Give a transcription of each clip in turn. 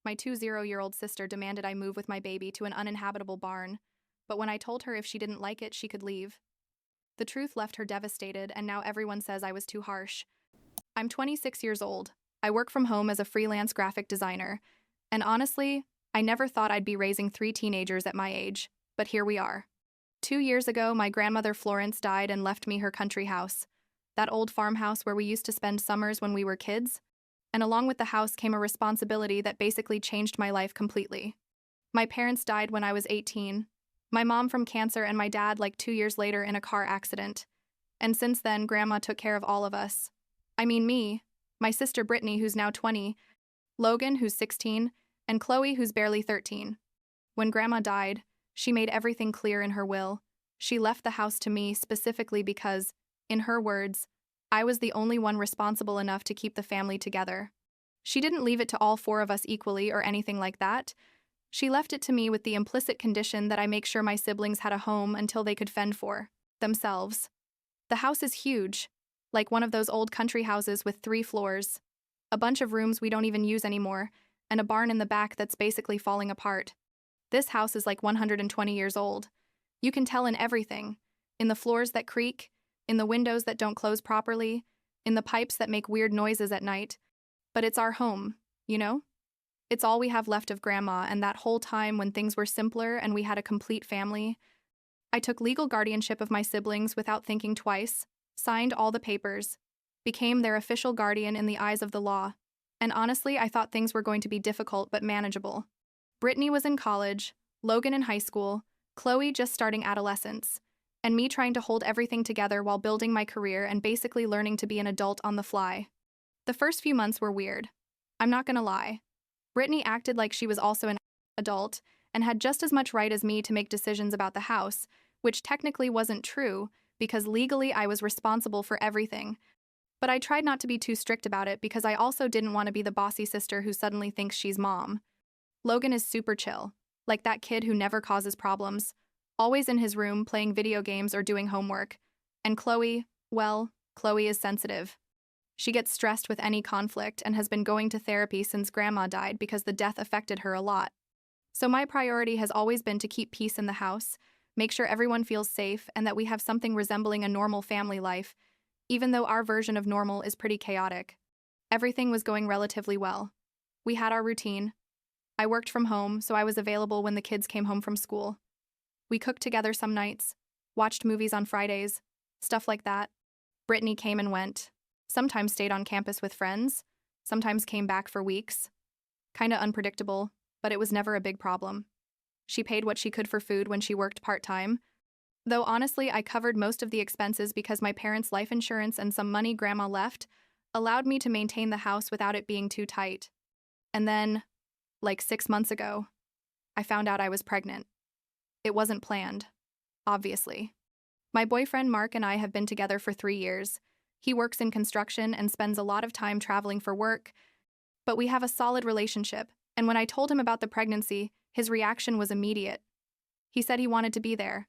My 20-year-old sister demanded I move with my baby to an uninhabitable barn, but when I told her if she didn't like it, she could leave. The truth left her devastated, and now everyone says I was too harsh. I'm 26 years old. I work from home as a freelance graphic designer, and honestly, I never thought I'd be raising 3 teenagers at my age, but here we are. 2 years ago, my grandmother Florence died and left me her country house, that old farmhouse where we used to spend summers when we were kids, and along with the house came a responsibility that basically changed my life completely. My parents died when I was 18, my mom from cancer and my dad like 2 years later in a car accident, and since then, Grandma took care of all of us. I mean me, my sister Brittany, who's now 20, Logan, who's 16, and Chloe, who's barely 13. When Grandma died, she made everything clear in her will. She left the house to me specifically because, in her words, I was the only one responsible enough to keep the family together. She didn't leave it to all 4 of us equally or anything like that. She left it to me with the implicit condition that I make sure my siblings had a home until they could fend for themselves. The house is huge, like one of those old country houses with 3 floors, a bunch of rooms we don't even use anymore, and a barn in the back that's basically falling apart. This house is like 120 years old. You can tell in everything, in the floors that creak, in the windows that don't close properly, in the pipes that make weird noises at night. But it's our home, you know? It's all we have left of Grandma, and that whole time when things were simpler and we had a complete family, I took legal guardianship of my siblings without thinking twice, signed all the papers, became their official guardian in the eyes of the law, and honestly, I thought things were going to be difficult but manageable. Brittany was in college, Logan in high school, Chloe just starting adolescence, and me trying to hold everything together while building my career and basically learning to be an adult on the fly. The first few months were weird. I'm not gonna lie. Brittany acted like she was also an adult and had just as much right as me to make decisions about the house, which technically wasn't true because legally I was responsible for everything. But I tried not to be too strict about it because I also didn't want to be the bossy sister who suddenly thinks she's mom. Logan is super chill, like that kid who never causes problems, always in his room playing video games or doing homework. And Chloe, well, Chloe is sensitive. She gets stressed with any conflict and has been going to therapy since Grandma died because the death affected her a lot. So my priority has always been to keep peace in the house, make sure everyone feels safe and that we have something resembling a normal family life, even though our version of normal is pretty chaotic. Everything was going relatively well. We had our routine. I worked from home, so I was available when the kids came home from school. We cooked together some nights, watched movies on Fridays, stuff like that. Brittany came and went, sometimes stayed on campus with friends, sometimes came back for weeks. Kinda unpredictable, but it was never a big problem. She paid what she could for food when she worked part-time, though honestly I covered most of the expenses because my parents' life insurance and some money Grandma left allowed me to maintain the house without it being too tight. And then, like 6 months ago, I found out I was pregnant. It wasn't planned, obviously. My boyfriend Mark and I have been together for 3 years. He works in construction and spends a lot of time traveling for work, but we have a solid relationship, and when I told him about the pregnancy, his reaction was immediate. He said he wanted to be there,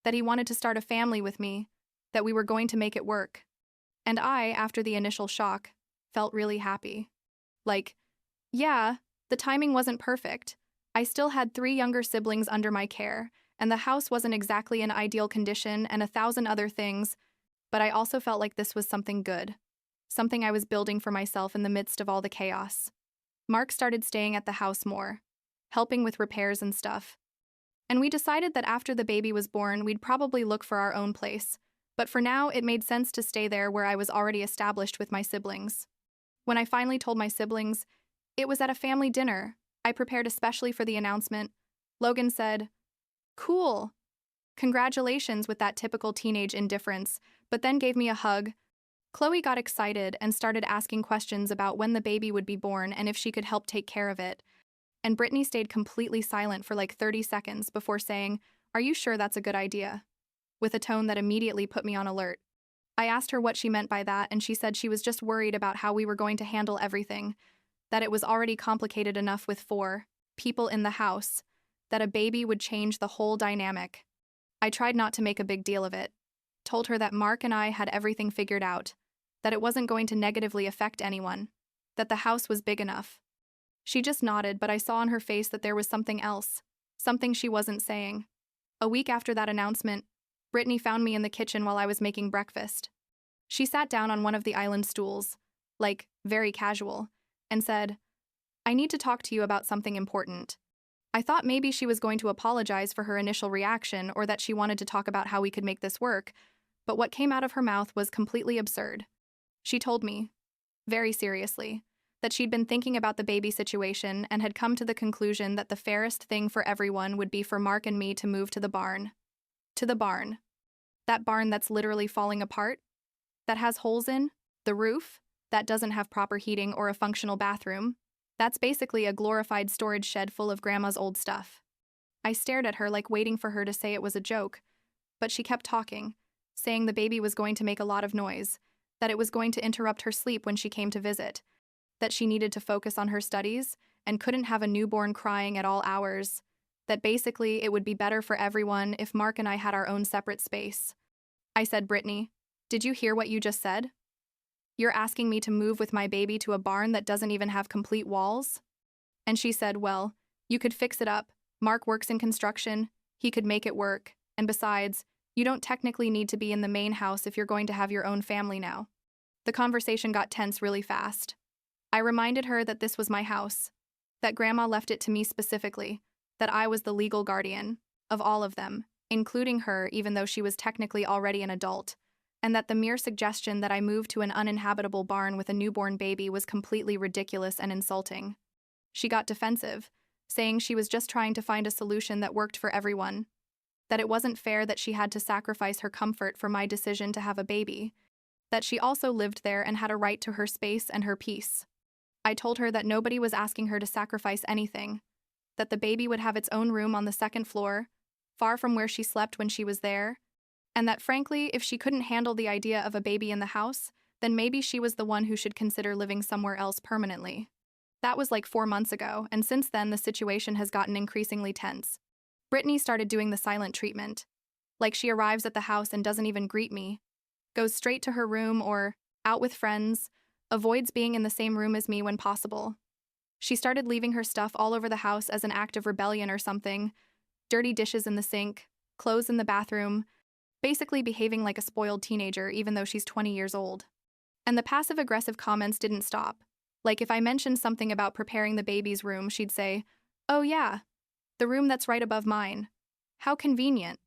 that he wanted to start a family with me, that we were going to make it work. And I, after the initial shock, felt really happy. Like, yeah, the timing wasn't perfect. I still had 3 younger siblings under my care, and the house wasn't exactly in ideal condition and 1,000 other things, but I also felt like this was something good, something I was building for myself in the midst of all the chaos. Mark started staying at the house more, helping with repairs and stuff. And we decided that after the baby was born, we'd probably look for our own place, but for now, it made sense to stay there where I was already established with my siblings. When I finally told my siblings, it was at a family dinner I prepared especially for the announcement. Logan said, "Cool. Congratulations," with that typical teenage indifference, but then gave me a hug. Chloe got excited and started asking questions about when the baby would be born and if she could help take care of it. And Brittany stayed completely silent for like 30 seconds before saying, "Are you sure that's a good idea?" with a tone that immediately put me on alert. I asked her what she meant by that, and she said she was just worried about how we were going to handle everything, that it was already complicated enough with 4 people in the house, that a baby would change the whole dynamic. I tried not to make a big deal of it, told her that Mark and I had everything figured out, that it wasn't going to negatively affect anyone, that the house was big enough. She just nodded, but I saw on her face that there was something else, something she wasn't saying. A week after that announcement, Brittany found me in the kitchen while I was making breakfast. She sat down on one of the island stools, like, very casual, and said, "I need to talk to you about something important." I thought maybe she was going to apologize for her initial reaction or that she wanted to talk about how we could make this work, but what came out of her mouth was completely absurd. She told me, very seriously, that she'd been thinking about the baby situation and had come to the conclusion that the fairest thing for everyone would be for Mark and me to move to the barn. To the barn. That barn that's literally falling apart? That has holes in the roof? That doesn't have proper heating or a functional bathroom? That's basically a glorified storage shed full of Grandma's old stuff. I stared at her like waiting for her to say it was a joke, but she kept talking, saying the baby was going to make a lot of noise, that it was going to interrupt her sleep when she came to visit, that she needed to focus on her studies and couldn't have a newborn crying at all hours, that basically it would be better for everyone if Mark and I had our own separate space. I said, "Brittany, did you hear what you just said? You're asking me to move with my baby to a barn that doesn't even have complete walls?" And she said, "Well, you could fix it up. Mark works in construction. He could make it work. And besides, you don't technically need to be in the main house if you're going to have your own family now." The conversation got tense really fast. I reminded her that this was my house, that Grandma left it to me specifically, that I was the legal guardian of all of them, including her even though she was technically already an adult, and that the mere suggestion that I move to an uninhabitable barn with a newborn baby was completely ridiculous and insulting. She got defensive, saying she was just trying to find a solution that worked for everyone, that it wasn't fair that she had to sacrifice her comfort for my decision to have a baby, that she also lived there and had a right to her space and her peace. I told her that nobody was asking her to sacrifice anything, that the baby would have its own room on the second floor, far from where she slept when she was there, and that frankly, if she couldn't handle the idea of a baby in the house, then maybe she was the one who should consider living somewhere else permanently. That was like 4 months ago, and since then the situation has gotten increasingly tense. Brittany started doing the silent treatment. Like she arrives at the house and doesn't even greet me, goes straight to her room or out with friends, avoids being in the same room as me when possible. She started leaving her stuff all over the house as an act of rebellion or something, dirty dishes in the sink, clothes in the bathroom, basically behaving like a spoiled teenager even though she's 20 years old. And the passive-aggressive comments didn't stop. Like if I mentioned something about preparing the baby's room, she'd say, "Oh yeah, the room that's right above mine. How convenient."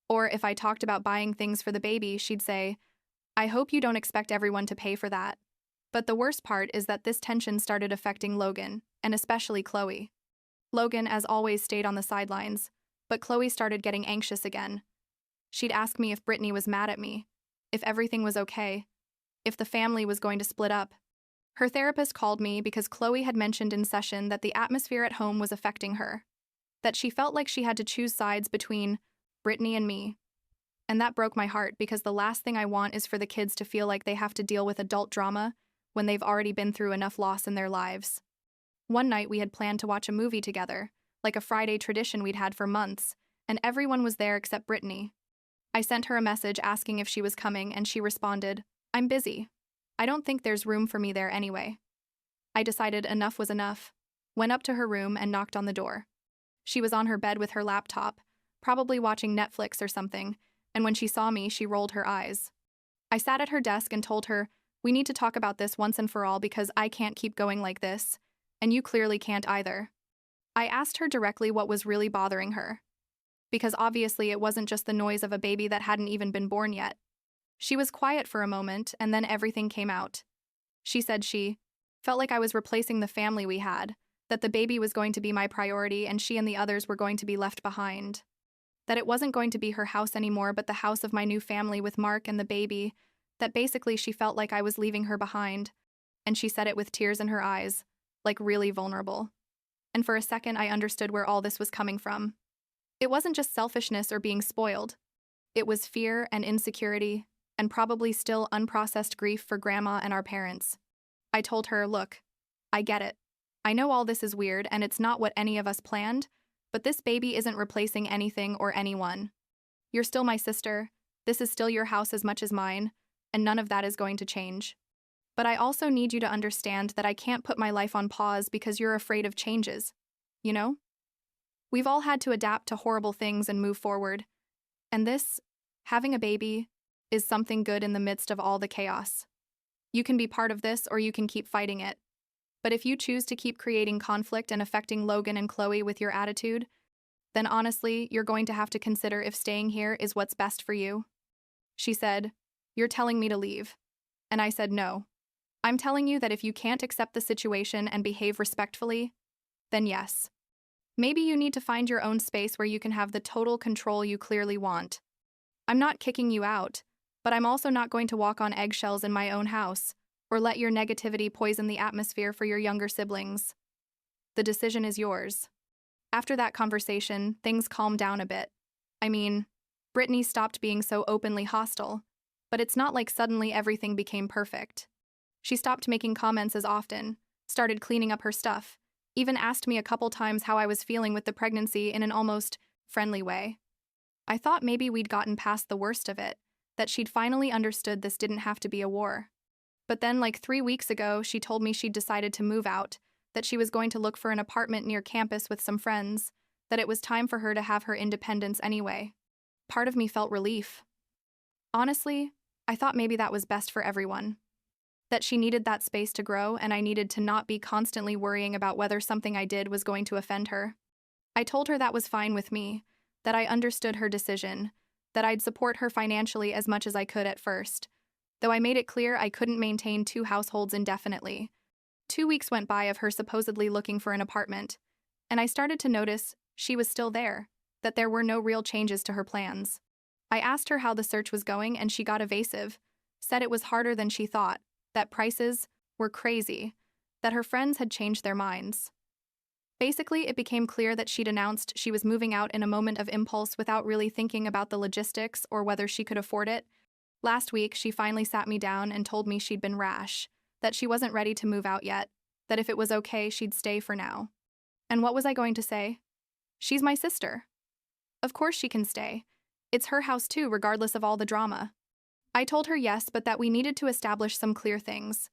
Or if I talked about buying things for the baby, she'd say, "I hope you don't expect everyone to pay for that." But the worst part is that this tension started affecting Logan, and especially Chloe. Logan, as always, stayed on the sidelines, but Chloe started getting anxious again. She'd ask me if Brittany was mad at me, if everything was okay, if the family was going to split up. Her therapist called me because Chloe had mentioned in session that the atmosphere at home was affecting her, that she felt like she had to choose sides between Brittany and me. And that broke my heart because the last thing I want is for the kids to feel like they have to deal with adult drama when they've already been through enough loss in their lives. One night we had planned to watch a movie together, like a Friday tradition we'd had for months, and everyone was there except Brittany. I sent her a message asking if she was coming, and she responded, "I'm busy. I don't think there's room for me there anyway." I decided enough was enough, went up to her room and knocked on the door. She was on her bed with her laptop, probably watching Netflix or something, and when she saw me, she rolled her eyes. I sat at her desk and told her, "We need to talk about this once and for all because I can't keep going like this, and you clearly can't either." I asked her directly what was really bothering her, because obviously it wasn't just the noise of a baby that hadn't even been born yet. She was quiet for a moment, and then everything came out. She said she felt like I was replacing the family we had, that the baby was going to be my priority and she and the others were going to be left behind. That it wasn't going to be her house anymore but the house of my new family with Mark and the baby, that basically she felt like I was leaving her behind, and she said it with tears in her eyes, like really vulnerable. And for a second I understood where all this was coming from. It wasn't just selfishness or being spoiled. It was fear and insecurity, and probably still unprocessed grief for Grandma and our parents. I told her, "Look, I get it. I know all this is weird and it's not what any of us planned, but this baby isn't replacing anything or anyone. You're still my sister, this is still your house as much as mine, and none of that is going to change." But I also need you to understand that I can't put my life on pause because you're afraid of changes. You know? We've all had to adapt to horrible things and move forward. And this, having a baby, is something good in the midst of all the chaos. You can be part of this or you can keep fighting it. But if you choose to keep creating conflict and affecting Logan and Chloe with your attitude, then honestly, you're going to have to consider if staying here is what's best for you. She said, "You're telling me to leave." And I said, "No. I'm telling you that if you can't accept the situation and behave respectfully, then yes. Maybe you need to find your own space where you can have the total control you clearly want. I'm not kicking you out, but I'm also not going to walk on eggshells in my own house or let your negativity poison the atmosphere for your younger siblings. The decision is yours." After that conversation, things calmed down a bit. I mean, Brittany stopped being so openly hostile, but it's not like suddenly everything became perfect. She stopped making comments as often, started cleaning up her stuff, even asked me a couple times how I was feeling with the pregnancy in an almost friendly way. I thought maybe we'd gotten past the worst of it, that she'd finally understood this didn't have to be a war. But then, like 3 weeks ago, she told me she'd decided to move out, that she was going to look for an apartment near campus with some friends, that it was time for her to have her independence anyway. Part of me felt relief. Honestly, I thought maybe that was best for everyone. That she needed that space to grow and I needed to not be constantly worrying about whether something I did was going to offend her. I told her that was fine with me, that I understood her decision, that I'd support her financially as much as I could at first, though I made it clear I couldn't maintain 2 households indefinitely. 2 weeks went by of her supposedly looking for an apartment, and I started to notice she was still there, that there were no real changes to her plans. I asked her how the search was going and she got evasive, said it was harder than she thought, that prices were crazy, that her friends had changed their minds. Basically, it became clear that she'd announced she was moving out in a moment of impulse without really thinking about the logistics or whether she could afford it. Last week, she finally sat me down and told me she'd been rash, that she wasn't ready to move out yet, that if it was okay, she'd stay for now. And what was I going to say? She's my sister. Of course she can stay. It's her house too, regardless of all the drama. I told her yes, but that we needed to establish some clear things.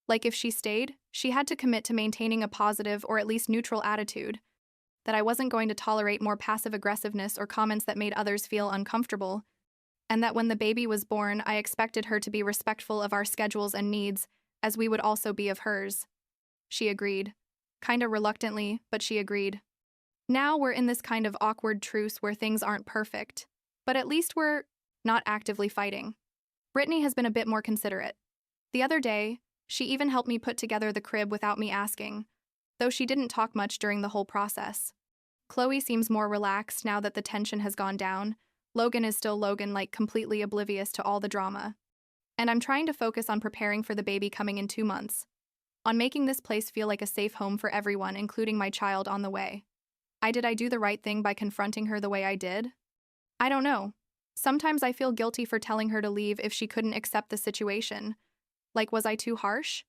Like if she stayed, she had to commit to maintaining a positive or at least neutral attitude, that I wasn't going to tolerate more passive aggressiveness or comments that made others feel uncomfortable, and that when the baby was born, I expected her to be respectful of our schedules and needs, as we would also be of hers. She agreed. Kinda reluctantly, but she agreed. Now we're in this kind of awkward truce where things aren't perfect, but at least we're not actively fighting. Brittany has been a bit more considerate. The other day, she even helped me put together the crib without me asking, though she didn't talk much during the whole process. Chloe seems more relaxed now that the tension has gone down. Logan is still Logan, like completely oblivious to all the drama. And I'm trying to focus on preparing for the baby coming in 2 months. On making this place feel like a safe home for everyone, including my child on the way. Did I do the right thing by confronting her the way I did? I don't know. Sometimes I feel guilty for telling her to leave if she couldn't accept the situation. Like, was I too harsh?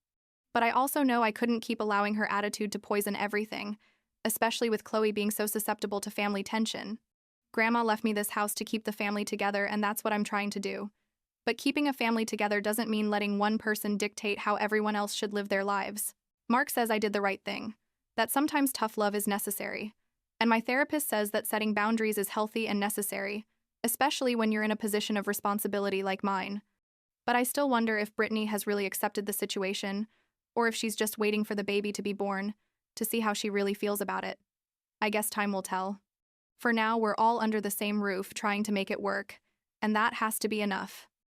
But I also know I couldn't keep allowing her attitude to poison everything, especially with Chloe being so susceptible to family tension. Grandma left me this house to keep the family together, and that's what I'm trying to do. But keeping a family together doesn't mean letting one person dictate how everyone else should live their lives. Mark says I did the right thing, that sometimes tough love is necessary. And my therapist says that setting boundaries is healthy and necessary, especially when you're in a position of responsibility like mine. But I still wonder if Brittany has really accepted the situation, or if she's just waiting for the baby to be born, to see how she really feels about it. I guess time will tell. For now, we're all under the same roof trying to make it work, and that has to be enough.